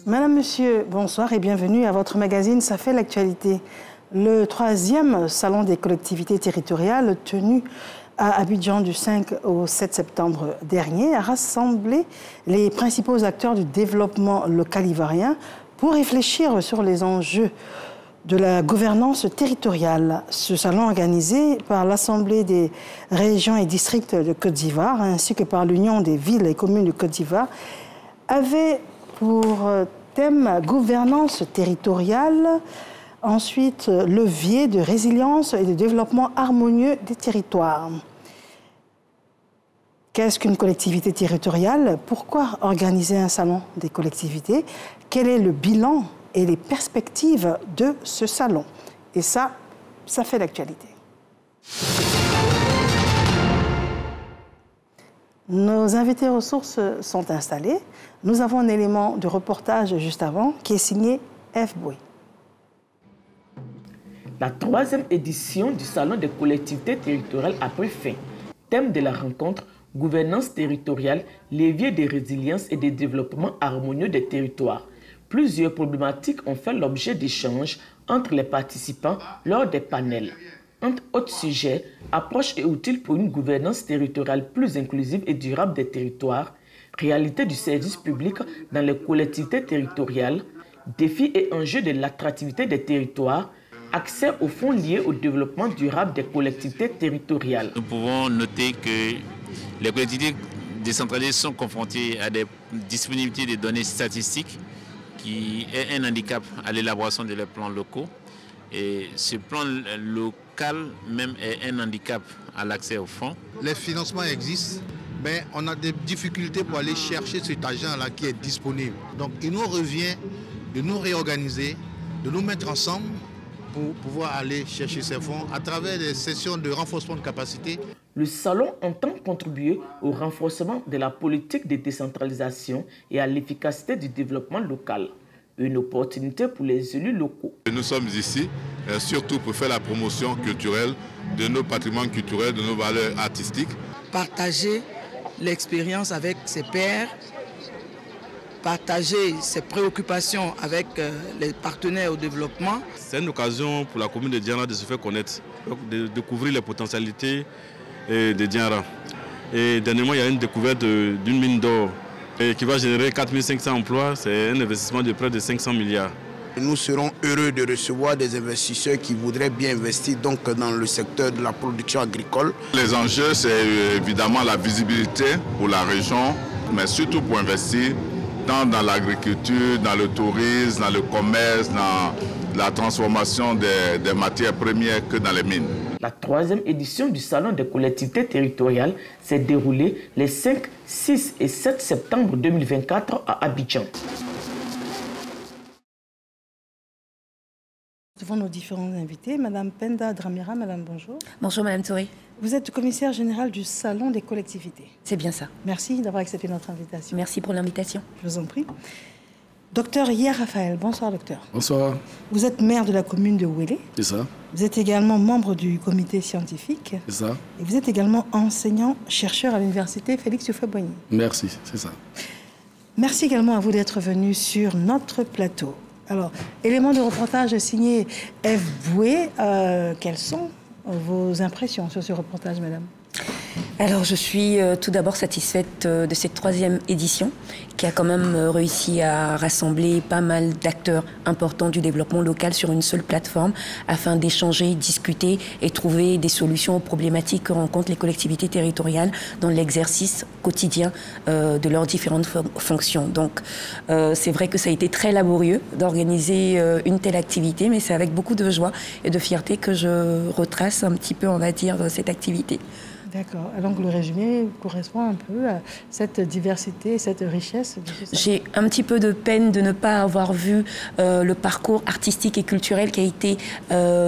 Madame, Monsieur, bonsoir et bienvenue à votre magazine Ça fait l'actualité. Le 3e Salon des collectivités territoriales tenu à Abidjan du 5 au 7 septembre dernier a rassemblé les principaux acteurs du développement local ivoirien pour réfléchir sur les enjeux de la gouvernance territoriale. Ce salon organisé par l'Assemblée des régions et districts de Côte d'Ivoire ainsi que par l'Union des villes et communes de Côte d'Ivoire avait pour thème gouvernance territoriale, ensuite levier de résilience et de développement harmonieux des territoires. Qu'est-ce qu'une collectivité territoriale? Pourquoi organiser un salon des collectivités? Quel est le bilan et les perspectives de ce salon? Et ça fait l'actualité. Nos invités ressources sont installés. Nous avons un élément de reportage juste avant qui est signé F. Boué. La 3e édition du Salon des collectivités territoriales a pris fin. Thème de la rencontre, gouvernance territoriale, levier de résilience et de développement harmonieux des territoires. Plusieurs problématiques ont fait l'objet d'échanges entre les participants lors des panels. Entre autres sujets, approche et outils pour une gouvernance territoriale plus inclusive et durable des territoires, réalité du service public dans les collectivités territoriales, défis et enjeux de l'attractivité des territoires, accès aux fonds liés au développement durable des collectivités territoriales. Nous pouvons noter que les collectivités décentralisées sont confrontées à des disponibilités de données statistiques qui est un handicap à l'élaboration de leurs plans locaux. Et ce plan local même est un handicap à l'accès aux fonds. Les financements existent, mais on a des difficultés pour aller chercher cet argent-là qui est disponible. Donc il nous revient de nous réorganiser, de nous mettre ensemble pour pouvoir aller chercher ces fonds à travers des sessions de renforcement de capacité. Le salon entend contribuer au renforcement de la politique de décentralisation et à l'efficacité du développement local. Une opportunité pour les élus locaux. Nous sommes ici surtout pour faire la promotion culturelle de nos patrimoines culturels, de nos valeurs artistiques. Partager l'expérience avec ses pairs, partager ses préoccupations avec les partenaires au développement. C'est une occasion pour la commune de Diara de se faire connaître, de découvrir les potentialités de Diara. Et dernièrement, il y a une découverte d'une mine d'or qui va générer 4500 emplois. C'est un investissement de près de 500 milliards. Nous serons heureux de recevoir des investisseurs qui voudraient bien investir donc dans le secteur de la production agricole. Les enjeux, c'est évidemment la visibilité pour la région, mais surtout pour investir tant dans l'agriculture, dans le tourisme, dans le commerce, dans la transformation des matières premières que dans les mines. La 3e édition du Salon des collectivités territoriales s'est déroulée les 5, 6 et 7 septembre 2024 à Abidjan. Devant nos différents invités, Madame Penda Dramira, Madame, bonjour. Bonjour Madame Touré. Vous êtes commissaire générale du Salon des collectivités. C'est bien ça. Merci d'avoir accepté notre invitation. Merci pour l'invitation. Je vous en prie. Docteur Hier Raphaël, bonsoir docteur. Bonsoir. Vous êtes maire de la commune de Ouélé. C'est ça. Vous êtes également membre du comité scientifique. C'est ça. Et vous êtes également enseignant-chercheur à l'université Félix Houphouët-Boigny. Merci, c'est ça. Merci également à vous d'être venu sur notre plateau. Alors, élément de reportage signé F. Boué, quelles sont vos impressions sur ce reportage, madame? Alors, je suis tout d'abord satisfaite de cette 3e édition qui a quand même réussi à rassembler pas mal d'acteurs importants du développement local sur une seule plateforme afin d'échanger, discuter et trouver des solutions aux problématiques que rencontrent les collectivités territoriales dans l'exercice quotidien de leurs différentes fonctions. Donc, c'est vrai que ça a été très laborieux d'organiser une telle activité, mais c'est avec beaucoup de joie et de fierté que je retrace un petit peu, on va dire, cette activité. D'accord. Donc le résumé correspond un peu à cette diversité, cette richesse. J'ai un petit peu de peine de ne pas avoir vu le parcours artistique et culturel qui a été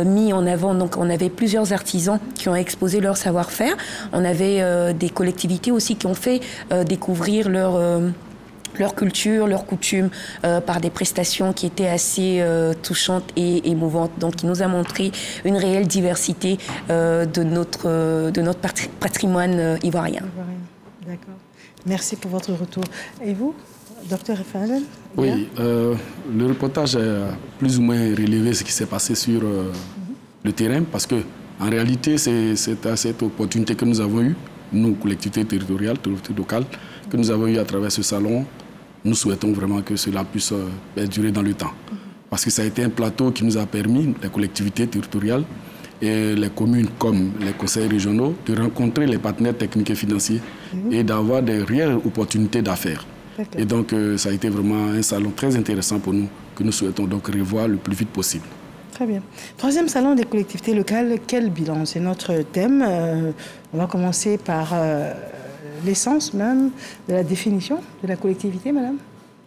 mis en avant. Donc on avait plusieurs artisans qui ont exposé leur savoir-faire. On avait des collectivités aussi qui ont fait découvrir leur culture, leurs coutumes, par des prestations qui étaient assez touchantes et émouvantes. Donc, il nous a montré une réelle diversité de notre patrimoine ivoirien. D'accord. Merci pour votre retour. Et vous, Docteur Raphaël? Oui, le reportage a plus ou moins relevé ce qui s'est passé sur le terrain, parce que en réalité, c'est à cette opportunité que nous avons eue, nous, collectivités territoriales, collectivités locales, que nous avons eue à travers ce salon. Nous souhaitons vraiment que cela puisse perdurer dans le temps. Parce que ça a été un plateau qui nous a permis, les collectivités territoriales et les communes comme les conseils régionaux, de rencontrer les partenaires techniques et financiers et d'avoir des réelles opportunités d'affaires. Et donc, ça a été vraiment un salon très intéressant pour nous, que nous souhaitons donc revoir le plus vite possible. Très bien. Troisième salon des collectivités locales, quel bilan? C'est notre thème. On va commencer par l'essence même de la définition de la collectivité, madame.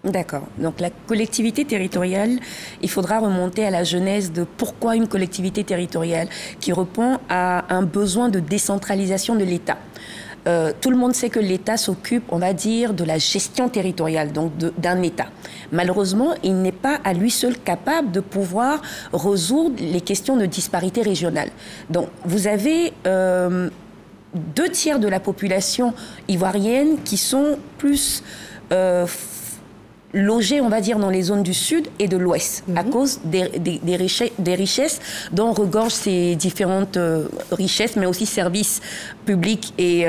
D'accord. Donc la collectivité territoriale, il faudra remonter à la genèse de pourquoi une collectivité territoriale qui répond à un besoin de décentralisation de l'État. Tout le monde sait que l'État s'occupe, on va dire, de la gestion territoriale, donc d'un État. Malheureusement, il n'est pas à lui seul capable de pouvoir résoudre les questions de disparité régionale. Donc, vous avez 2 tiers de la population ivoirienne qui sont plus logés, on va dire, dans les zones du sud et de l'ouest, à cause des richesses dont regorgent ces différentes richesses, mais aussi services publics et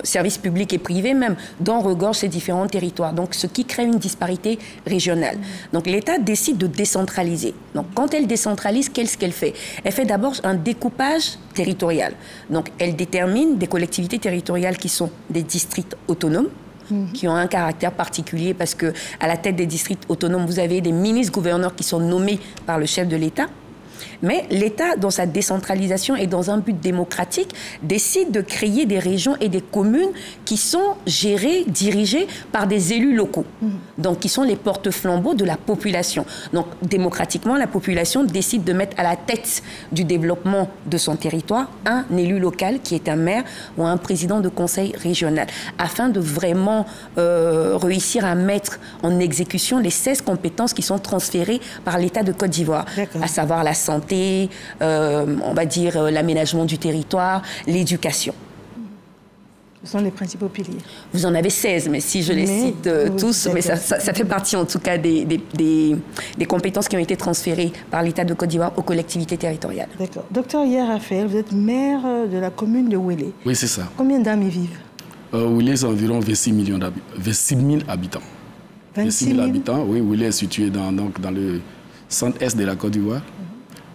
services publics et privés même, dont regorgent ces différents territoires. Donc, ce qui crée une disparité régionale. Donc, l'État décide de décentraliser. Donc, quand elle décentralise, qu'est-ce qu'elle fait? Elle fait d'abord un découpage territorial. Donc, elle détermine des collectivités territoriales qui sont des districts autonomes, qui ont un caractère particulier parce que à la tête des districts autonomes, vous avez des ministres-gouverneurs qui sont nommés par le chef de l'État. Mais l'État, dans sa décentralisation et dans un but démocratique, décide de créer des régions et des communes qui sont gérées, dirigées par des élus locaux. Donc, qui sont les porte-flambeaux de la population. Donc, démocratiquement, la population décide de mettre à la tête du développement de son territoire un élu local qui est un maire ou un président de conseil régional, afin de vraiment réussir à mettre en exécution les 16 compétences qui sont transférées par l'État de Côte d'Ivoire, à savoir la santé, on va dire l'aménagement du territoire, l'éducation. Ce sont les principaux piliers. Vous en avez 16, mais si je les cite tous, mais ça fait partie en tout cas des compétences qui ont été transférées par l'État de Côte d'Ivoire aux collectivités territoriales. D'accord. Docteur Hier Raphaël, vous êtes maire de la commune de Ouélé. Oui, c'est ça. Combien d'âmes y vivent? Ouélé, c'est environ 26 000 habitants. 26 000 habitants, oui. Ouélé est situé dans le centre-est de la Côte d'Ivoire.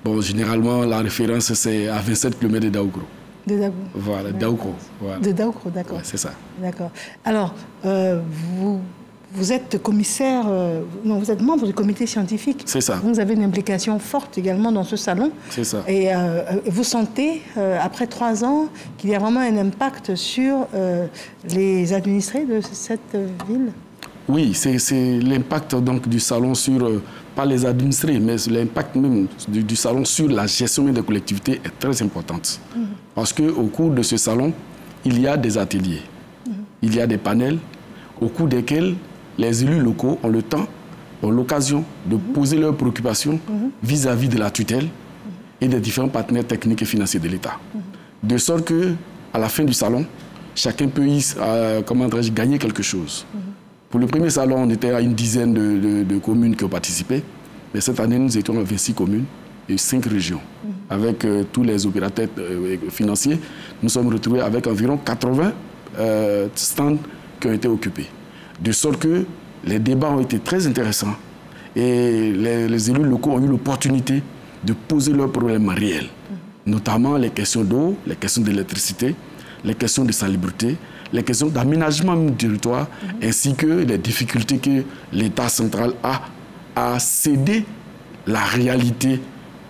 Bon, généralement, la référence, c'est à 27 km de Daoukro. De Daoukro. Voilà, Daoukro. Voilà. De Daoukro, d'accord. Ouais, c'est ça. D'accord. Alors, vous êtes commissaire, non, vous êtes membre du comité scientifique. C'est ça. Vous avez une implication forte également dans ce salon. C'est ça. Et vous sentez, après 3 ans, qu'il y a vraiment un impact sur les administrés de cette ville? Oui, c'est l'impact donc du salon sur, pas les administrés, mais l'impact même du salon sur la gestion des collectivités est très importante. Parce qu'au cours de ce salon, il y a des ateliers, il y a des panels au cours desquels les élus locaux ont le temps, ont l'occasion de poser leurs préoccupations vis-à-vis de la tutelle et des différents partenaires techniques et financiers de l'État. De sorte qu'à la fin du salon, chacun peut gagner quelque chose. Pour le premier salon, on était à une dizaine de communes qui ont participé. Mais cette année, nous étions à 26 communes et 5 régions. Avec tous les opérateurs financiers, nous sommes retrouvés avec environ 80 stands qui ont été occupés. De sorte que les débats ont été très intéressants. Et les élus locaux ont eu l'opportunité de poser leurs problèmes réels. Notamment les questions d'eau, les questions d'électricité, les questions de salubrité, les questions d'aménagement du territoire, ainsi que les difficultés que l'État central a à céder la réalité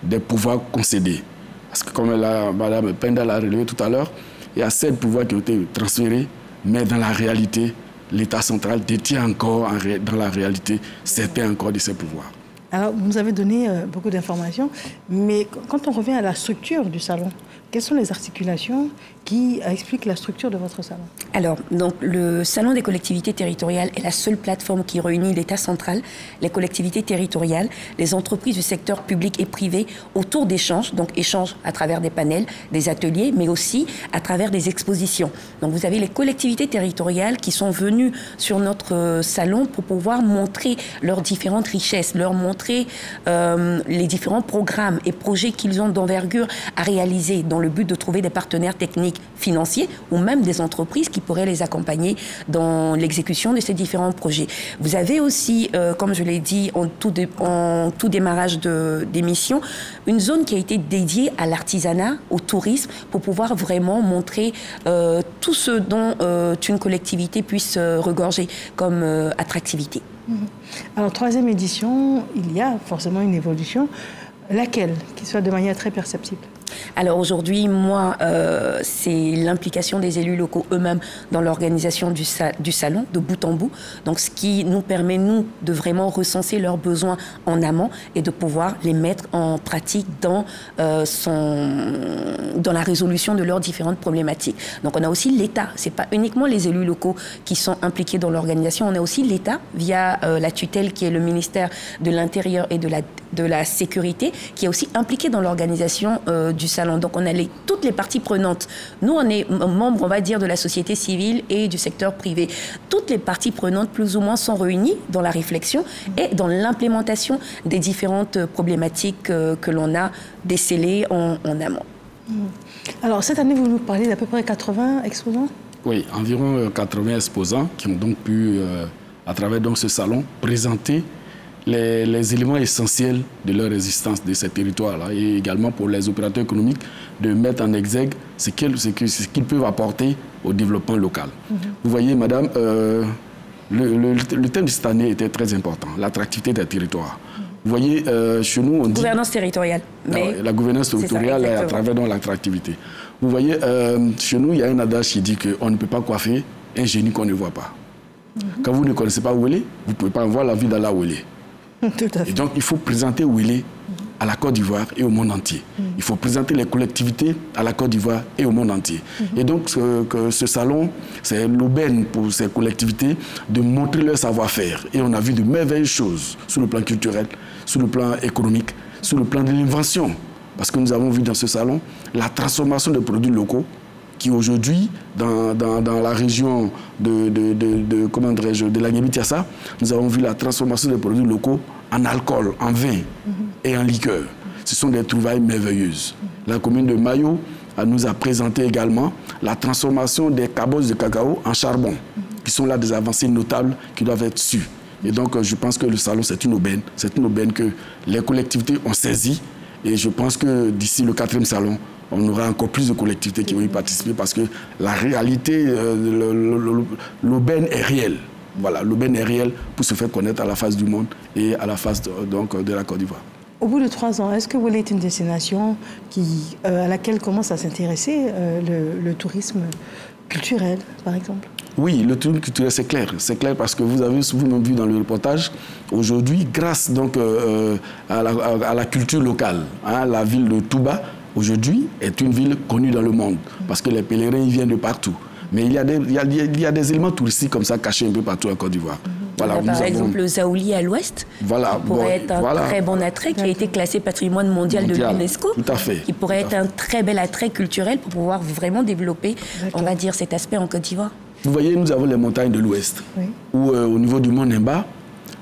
des pouvoirs concédés. Parce que comme Mme Penda l'a relevé tout à l'heure, il y a 7 pouvoirs qui ont été transférés, mais dans la réalité, l'État central détient encore, dans la réalité, certains encore de ces pouvoirs. Alors, vous nous avez donné beaucoup d'informations, mais quand on revient à la structure du salon, quelles sont les articulations qui expliquent la structure de votre salon? Alors, donc, le Salon des collectivités territoriales est la seule plateforme qui réunit l'État central, les collectivités territoriales, les entreprises du secteur public et privé autour d'échanges, donc échanges à travers des panels, des ateliers, mais aussi à travers des expositions. Donc, vous avez les collectivités territoriales qui sont venues sur notre salon pour pouvoir montrer leurs différentes richesses, leur montrer les différents programmes et projets qu'ils ont d'envergure à réaliser dans le but de trouver des partenaires techniques, financiers ou même des entreprises qui pourraient les accompagner dans l'exécution de ces différents projets. Vous avez aussi, comme je l'ai dit en tout démarrage d'émission, une zone qui a été dédiée à l'artisanat, au tourisme, pour pouvoir vraiment montrer tout ce dont une collectivité puisse regorger comme attractivité. Alors, 3e édition, il y a forcément une évolution. Laquelle? Qui soit de manière très perceptible. Alors aujourd'hui, moi, c'est l'implication des élus locaux eux-mêmes dans l'organisation du salon, de bout en bout. Donc ce qui nous permet, nous, de vraiment recenser leurs besoins en amont et de pouvoir les mettre en pratique dans la résolution de leurs différentes problématiques. Donc on a aussi l'État. Ce n'est pas uniquement les élus locaux qui sont impliqués dans l'organisation. On a aussi l'État via la tutelle qui est le ministère de l'Intérieur et de la Sécurité, qui est aussi impliqué dans l'organisation du salon. Donc on a toutes les parties prenantes. Nous, on est membres, on va dire, de la société civile et du secteur privé. Toutes les parties prenantes, plus ou moins, sont réunies dans la réflexion et dans l'implémentation des différentes problématiques que l'on a décelées en amont. Alors cette année, vous nous parlez d'à peu près 80 exposants? Oui, environ 80 exposants qui ont donc pu, à travers donc ce salon, présenter les éléments essentiels de leur existence de ces territoires-là, et également pour les opérateurs économiques de mettre en exergue ce qu'ils peuvent apporter au développement local. Vous voyez, madame, le thème de cette année était très important, l'attractivité des territoires. Vous voyez, chez nous, on dit... Gouvernance territoriale. Mais la gouvernance territoriale est à travers l'attractivité. Vous voyez, chez nous, il y a un adage qui dit qu'on ne peut pas coiffer un génie qu'on ne voit pas. Quand vous ne connaissez pas où il est, vous ne pouvez pas voir la vie dans là où il est. Tout à fait. Et donc, il faut présenter où il est à la Côte d'Ivoire et au monde entier. Il faut présenter les collectivités à la Côte d'Ivoire et au monde entier. Et donc, ce salon, c'est l'aubaine pour ces collectivités de montrer leur savoir-faire. Et on a vu de merveilleuses choses sur le plan culturel, sur le plan économique, sur le plan de l'invention. Parce que nous avons vu dans ce salon la transformation des produits locaux qui aujourd'hui, dans la région de la Guinée-Bissau, nous avons vu la transformation des produits locaux en alcool, en vin et en liqueur. Ce sont des trouvailles merveilleuses. La commune de Mayo nous a présenté également la transformation des cabosses de cacao en charbon, qui sont là des avancées notables qui doivent être sues. Et donc, je pense que le salon, c'est une aubaine. C'est une aubaine que les collectivités ont saisie. Et je pense que d'ici le 4e salon, on aura encore plus de collectivités qui vont y participer parce que la réalité, l'aubaine est réelle. Voilà, l'aubaine est réelle pour se faire connaître à la face du monde et à la face de la Côte d'Ivoire. Au bout de 3 ans, est-ce que vous êtes une destination à laquelle commence à s'intéresser le tourisme culturel, par exemple? Oui, le tourisme culturel, c'est clair. C'est clair parce que vous avez vous-même vu dans le reportage, aujourd'hui, grâce donc, à la culture locale, la ville de Touba, aujourd'hui, est une ville connue dans le monde parce que les pèlerins y viennent de partout. Mais il y a des éléments touristiques comme ça cachés un peu partout en Côte d'Ivoire. Voilà, par exemple, le Zaouli à l'ouest, qui pourrait être un très bon attrait, qui a été classé patrimoine mondial de l'UNESCO, qui pourrait être un très bel attrait culturel pour pouvoir vraiment développer, on va dire, cet aspect en Côte d'Ivoire. Vous voyez, nous avons les montagnes de l'ouest, où au niveau du mont Nimba,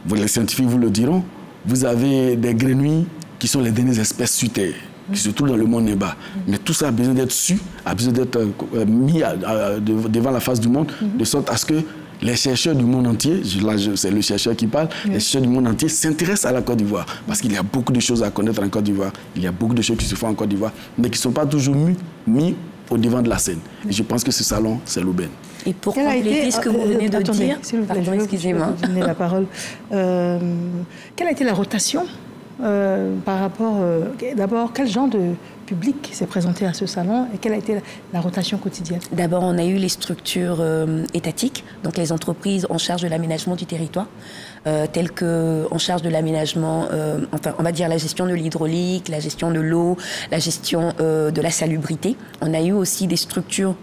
les scientifiques vous le diront, vous avez des grenouilles qui sont les dernières espèces sur Terre, qui se trouvent dans le mont Nimba. Mais tout ça a besoin d'être su, a besoin d'être mis devant la face du monde, de sorte à ce que les chercheurs du monde entier, là c'est le chercheur qui parle, les chercheurs du monde entier s'intéressent à la Côte d'Ivoire. Parce qu'il y a beaucoup de choses à connaître en Côte d'Ivoire, il y a beaucoup de choses qui se font en Côte d'Ivoire, mais qui ne sont pas toujours mis au devant de la scène. Et je pense que ce salon, c'est l'aubaine. Et pour compléter ce que vous venez de dire, pardon, excusez-moi. Je vais donner la parole. Quelle a été la rotation par rapport, d'abord, quel genre de public qui s'est présenté à ce salon et quelle a été la rotation quotidienne? D'abord, on a eu les structures étatiques, donc les entreprises en charge de l'aménagement du territoire, telles qu'en charge de l'aménagement, enfin, on va dire la gestion de l'hydraulique, la gestion de l'eau, la gestion de la salubrité. On a eu aussi des structures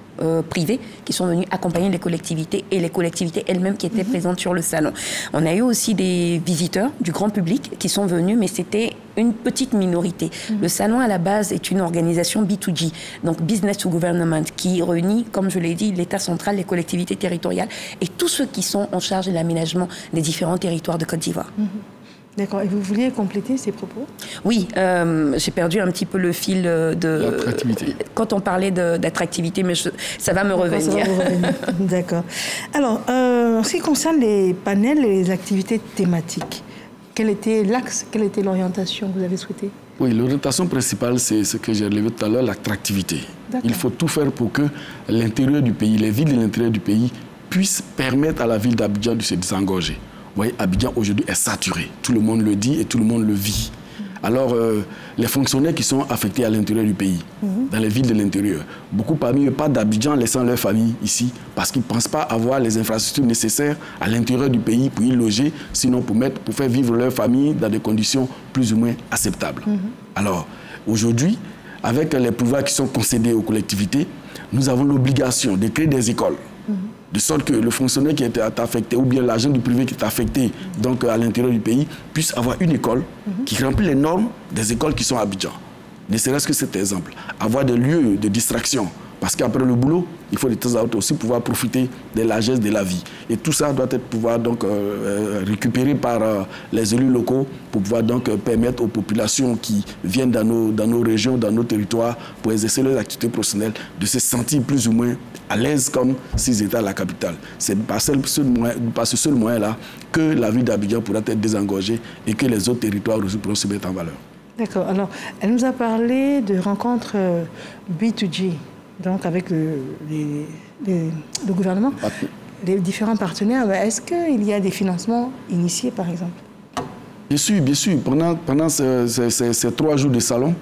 privées qui sont venues accompagner les collectivités et les collectivités elles-mêmes qui étaient présentes sur le salon. On a eu aussi des visiteurs du grand public qui sont venus, mais c'était une petite minorité. Le salon à la base est une organisation B2G, donc Business to Government, qui réunit, comme je l'ai dit, l'État central, les collectivités territoriales et tous ceux qui sont en charge de l'aménagement des différents territoires de Côte d'Ivoire. D'accord. Et vous vouliez compléter ces propos? Oui, j'ai perdu un petit peu le fil de... L'attractivité. Quand on parlait d'attractivité, mais ça va me revenir. D'accord. Alors, en ce qui concerne les panels et les activités thématiques, quel était l'axe, quelle était l'orientation que vous avez souhaitée? Oui, l'orientation principale, c'est ce que j'ai relevé tout à l'heure, l'attractivité. Il faut tout faire pour que l'intérieur du pays, les villes de l'intérieur du pays, puissent permettre à la ville d'Abidjan de se désengorger. Vous voyez, Abidjan aujourd'hui est saturé. Tout le monde le dit et tout le monde le vit. Alors, les fonctionnaires qui sont affectés à l'intérieur du pays, dans les villes de l'intérieur, beaucoup parmi eux partent d'Abidjan laissant leur famille ici parce qu'ils ne pensent pas avoir les infrastructures nécessaires à l'intérieur du pays pour y loger, sinon pour faire vivre leur famille dans des conditions plus ou moins acceptables. Alors, aujourd'hui, avec les pouvoirs qui sont concédés aux collectivités, nous avons l'obligation de créer des écoles. De sorte que le fonctionnaire qui est affecté ou bien l'agent du privé qui est affecté donc, à l'intérieur du pays puisse avoir une école qui remplit les normes des écoles qui sont à Abidjan. Ne serait-ce que cet exemple. Avoir des lieux de distraction. Parce qu'après le boulot, il faut de temps à autre aussi pouvoir profiter des largesses de la vie. Et tout ça doit être pouvoir donc récupéré par les élus locaux pour pouvoir donc permettre aux populations qui viennent dans nos régions, dans nos territoires, pour exercer leurs activités professionnelles, de se sentir plus ou moins à l'aise comme s'ils étaient à la capitale. C'est par ce seul moyen-là que la ville d'Abidjan pourra être désengorgée et que les autres territoires aussi pourront se mettre en valeur. D'accord. Alors, elle nous a parlé de rencontres B2G. Donc, avec le gouvernement, les différents partenaires, est-ce qu'il y a des financements initiés, par exemple? Bien sûr, bien sûr. Pendant ces 3 jours de salon,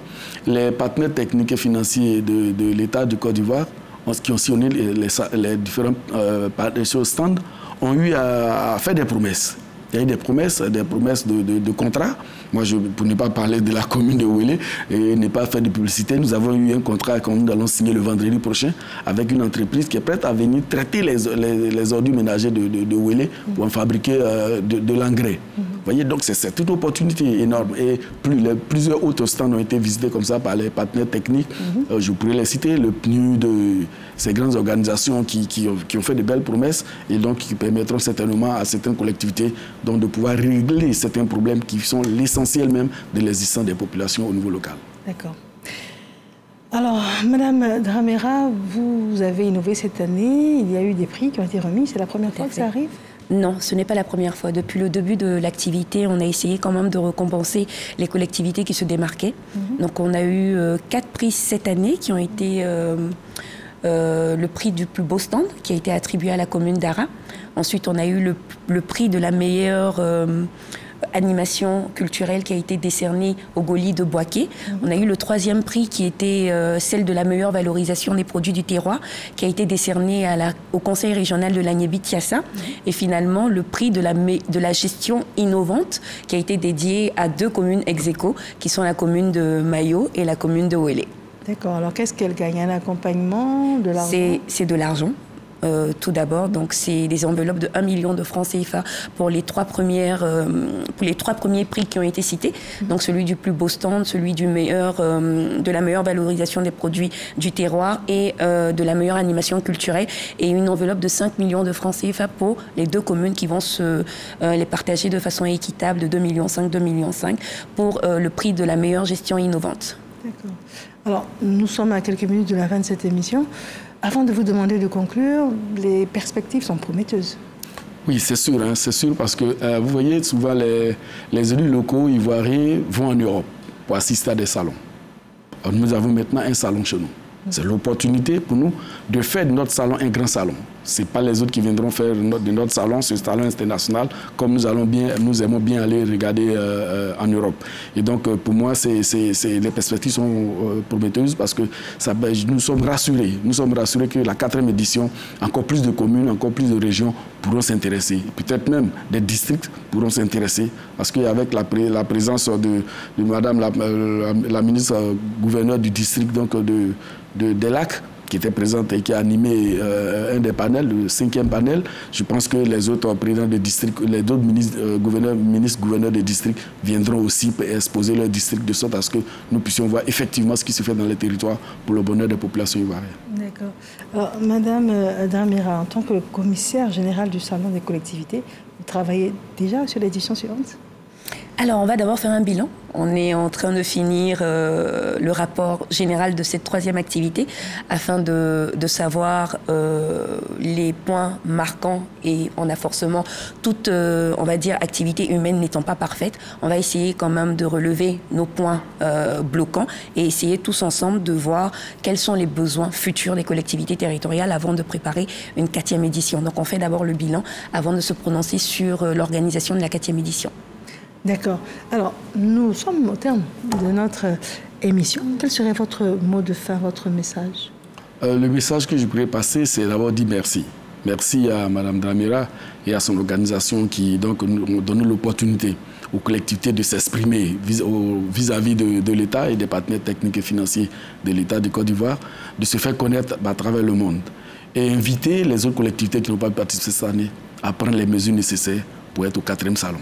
les partenaires techniques et financiers de l'État du Côte d'Ivoire, qui ont sillonné les différents stands, ont eu à faire des promesses. Il y a eu des promesses de contrats. Moi, pour ne pas parler de la commune de Ouélé et ne pas faire de publicité, nous avons eu un contrat que nous allons signer le vendredi prochain avec une entreprise qui est prête à venir traiter les ordures ménagères de Ouélé pour en fabriquer de l'engrais. Vous voyez, donc c'est une opportunité énorme. Et plusieurs autres stands ont été visités comme ça par les partenaires techniques. Je pourrais les citer, le PNUD, ces grandes organisations qui ont fait de belles promesses et donc qui permettront certainement à certaines collectivités donc, de pouvoir régler certains problèmes qui sont l'essentiel même de l'existence des populations au niveau local. D'accord. Alors, Madame Dramera, vous avez innové cette année. Il y a eu des prix qui ont été remis. C'est la première fois que ça arrive? Non, ce n'est pas la première fois. Depuis le début de l'activité, on a essayé quand même de récompenser les collectivités qui se démarquaient. Donc, on a eu 4 prix cette année qui ont été... le prix du plus beau stand qui a été attribué à la commune d'Ara. Ensuite, on a eu le prix de la meilleure animation culturelle qui a été décernée au Goli de Boaké. On a eu le 3e prix qui était celle de la meilleure valorisation des produits du terroir qui a été décerné au Conseil régional de l'Agnébi-Tiassa. Et finalement, le prix de la gestion innovante qui a été dédié à 2 communes ex-aequo qui sont la commune de Mayo et la commune de Ouélé. D'accord. Alors, qu'est-ce qu'elle gagne? Un accompagnement, de l'argent? C'est de l'argent. Tout d'abord, donc c'est des enveloppes de 1 million de francs CFA pour les 3 premiers prix qui ont été cités. Donc celui du plus beau stand, celui de la meilleure valorisation des produits du terroir et de la meilleure animation culturelle, et une enveloppe de 5 millions de francs CFA pour les 2 communes qui vont les partager de façon équitable de 2,5 millions, 2,5 millions pour le prix de la meilleure gestion innovante. D'accord. Alors, nous sommes à quelques minutes de la fin de cette émission. Avant de vous demander de conclure, les perspectives sont prometteuses. Oui, c'est sûr parce que vous voyez, souvent les élus locaux ivoiriens vont en Europe pour assister à des salons. Alors, nous avons maintenant un salon chez nous. C'est l'opportunité pour nous de faire de notre salon un grand salon. Ce n'est pas les autres qui viendront faire de notre salon, ce salon international, comme nous aimons bien aller regarder en Europe. Et donc, pour moi, les perspectives sont prometteuses parce que nous sommes rassurés. Nous sommes rassurés que la 4e édition, encore plus de communes, encore plus de régions pourront s'intéresser. Peut-être même des districts pourront s'intéresser parce qu'avec la présence de Madame la ministre gouverneur du district donc des Lacs, qui était présente et qui a animé un des panels, le 5e panel. Je pense que les autres présidents des districts, les autres ministres-gouverneurs des districts viendront aussi exposer leur district de sorte à ce que nous puissions voir effectivement ce qui se fait dans les territoires pour le bonheur des populations ivoiriennes. D'accord. Alors, Madame Dramira, en tant que commissaire générale du Salon des collectivités, vous travaillez déjà sur l'édition suivante? Alors, on va d'abord faire un bilan. On est en train de finir le rapport général de cette 3e activité afin de savoir les points marquants et en afforcement toute, on va dire, activité humaine n'étant pas parfaite. On va essayer quand même de relever nos points bloquants et essayer tous ensemble de voir quels sont les besoins futurs des collectivités territoriales avant de préparer une 4e édition. Donc, on fait d'abord le bilan avant de se prononcer sur l'organisation de la 4e édition. D'accord. Alors, nous sommes au terme de notre émission. Quel serait votre mot de fin, votre message? Le message que je pourrais passer, c'est d'abord dire merci. Merci à Mme Dramira et à son organisation qui donc, nous donne l'opportunité aux collectivités de s'exprimer vis-à-vis de l'État et des partenaires techniques et financiers de l'État de Côte d'Ivoire, de se faire connaître à travers le monde et inviter les autres collectivités qui n'ont pas participé cette année à prendre les mesures nécessaires pour être au 4e salon.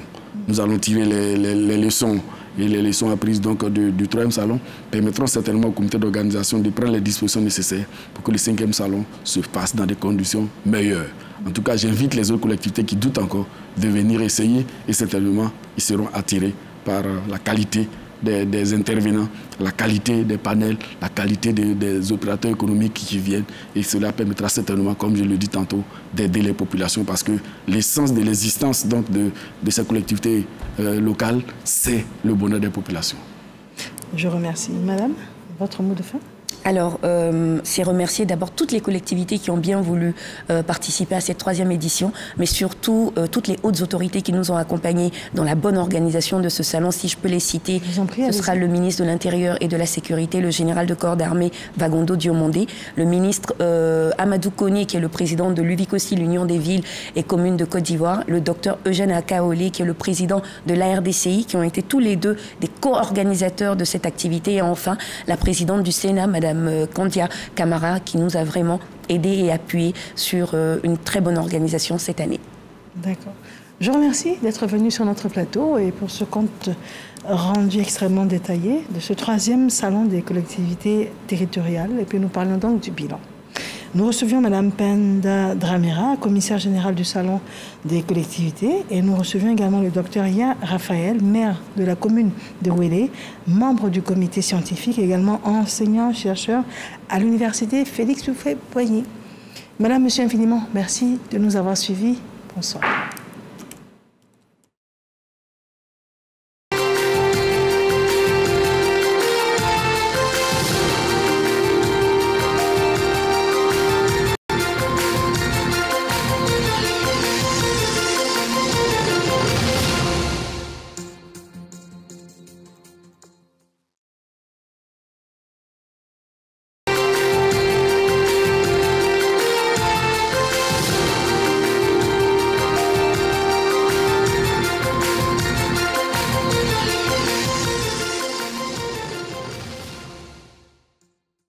Nous allons tirer les leçons et les leçons apprises donc du 3e salon permettront certainement au comité d'organisation de prendre les dispositions nécessaires pour que le 5e salon se passe dans des conditions meilleures. En tout cas, j'invite les autres collectivités qui doutent encore de venir essayer et certainement ils seront attirés par la qualité des intervenants, la qualité des panels, la qualité des opérateurs économiques qui viennent et cela permettra certainement, comme je le dis tantôt, d'aider les populations parce que l'essence de l'existence donc de ces collectivités locales, c'est le bonheur des populations. Je remercie. Madame, votre mot de fin? Alors, c'est remercier d'abord toutes les collectivités qui ont bien voulu participer à cette 3e édition, mais surtout toutes les hautes autorités qui nous ont accompagnés dans la bonne organisation de ce salon. Si je peux les citer, ce sera le ministre de l'Intérieur et de la Sécurité, le général de corps d'armée Vagondo Diomondé, le ministre Amadou Koné, qui est le président de l'UVICOSI, l'Union des villes et communes de Côte d'Ivoire, le docteur Eugène Akaolé, qui est le président de l'ARDCI, qui ont été tous les deux des co-organisateurs de cette activité, et enfin la présidente du Sénat, Madame Kandia Camara, qui nous a vraiment aidés et appuyés sur une très bonne organisation cette année. D'accord. Je remercie d'être venu sur notre plateau et pour ce compte rendu extrêmement détaillé de ce 3e salon des collectivités territoriales. Et puis nous parlons donc du bilan. Nous recevions Mme Penda Dramira, commissaire générale du Salon des collectivités, et nous recevions également le Dr Ya Raphaël, maire de la commune de Ouélé, membre du comité scientifique, également enseignant-chercheur à l'université Félix Houphouët-Boigny. Madame, Monsieur, infiniment, merci de nous avoir suivis. Bonsoir.